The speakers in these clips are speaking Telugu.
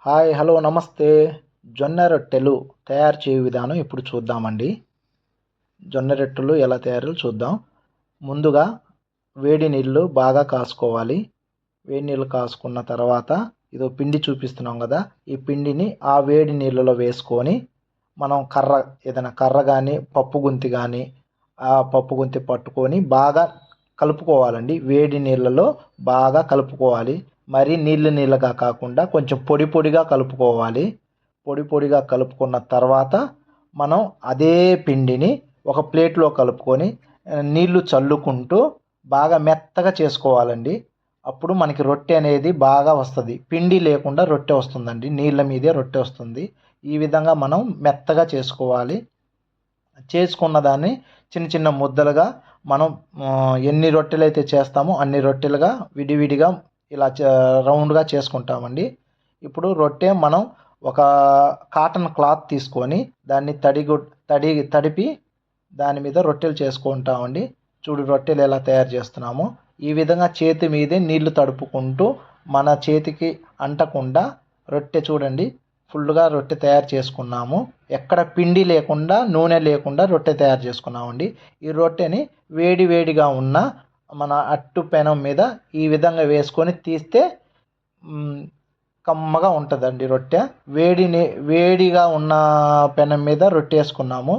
హాయ్ హలో నమస్తే. జొన్న రొట్టెలు తయారు చేయు విధానం ఇప్పుడు చూద్దామండి. జొన్న రొట్టెలు ఎలా తయారు చూద్దాం. ముందుగా వేడి నీళ్ళు బాగా కాసుకోవాలి. వేడి నీళ్ళు కాసుకున్న తర్వాత ఇదో పిండి చూపిస్తున్నాం కదా, ఈ పిండిని ఆ వేడి నీళ్ళలో వేసుకొని మనం ఏదైనా కర్ర కానీ పప్పు గుంతి కానీ ఆ పప్పు గుంతి పట్టుకొని బాగా కలుపుకోవాలండి. వేడి నీళ్ళలో బాగా కలుపుకోవాలి. మరీ నీళ్ళగా కాకుండా కొంచెం పొడి పొడిగా కలుపుకోవాలి. పొడి పొడిగా కలుపుకున్న తర్వాత మనం అదే పిండిని ఒక ప్లేట్లో కలుపుకొని నీళ్లు చల్లుకుంటూ బాగా మెత్తగా చేసుకోవాలండి. అప్పుడు మనకి రొట్టె అనేది బాగా వస్తుంది. పిండి లేకుండా రొట్టె వస్తుందండి, నీళ్ళ మీదే రొట్టె వస్తుంది. ఈ విధంగా మనం మెత్తగా చేసుకోవాలి. చేసుకున్న దాన్ని చిన్న చిన్న ముద్దలుగా మనం ఎన్ని రొట్టెలు అయితే చేస్తామో అన్ని రొట్టెలుగా విడివిడిగా ఇలా రౌండ్గా చేసుకుంటామండి. ఇప్పుడు రొట్టె మనం ఒక కాటన్ క్లాత్ తీసుకొని దాన్ని తడిపి దాని మీద రొట్టెలు చేసుకుంటామండి. చూడు రొట్టెలు ఎలా తయారు చేస్తున్నామో ఈ విధంగా చేతి మీదే నీళ్లు తడుపుకుంటూ మన చేతికి అంటకుండా రొట్టె చూడండి ఫుల్గా రొట్టె తయారు చేసుకున్నాము. ఎక్కడ పిండి లేకుండా నూనె లేకుండా రొట్టె తయారు చేసుకున్నామండి. ఈ రొట్టెని వేడిగా ఉన్న మన అట్టు పెనం మీద ఈ విధంగా వేసుకొని తీస్తే కమ్మగా ఉంటుందండి రొట్టె. వేడిగా ఉన్న పెనం మీద రొట్టె వేసుకున్నాము.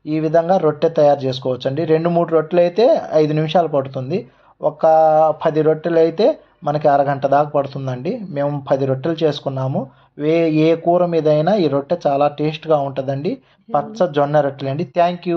ఈ విధంగా రొట్టె తయారు చేసుకోవచ్చండి. 2-3 రొట్టెలు అయితే 5 నిమిషాలు పడుతుంది. ఒక 10 రొట్టెలు అయితే మనకి అరగంట దాకా పడుతుందండి. మేము 10 రొట్టెలు చేసుకున్నాము. ఏ కూర మీదైనా ఈ రొట్టె చాలా టేస్ట్గా ఉంటుందండి. పచ్చ జొన్న రొట్టెలండి. Thank you.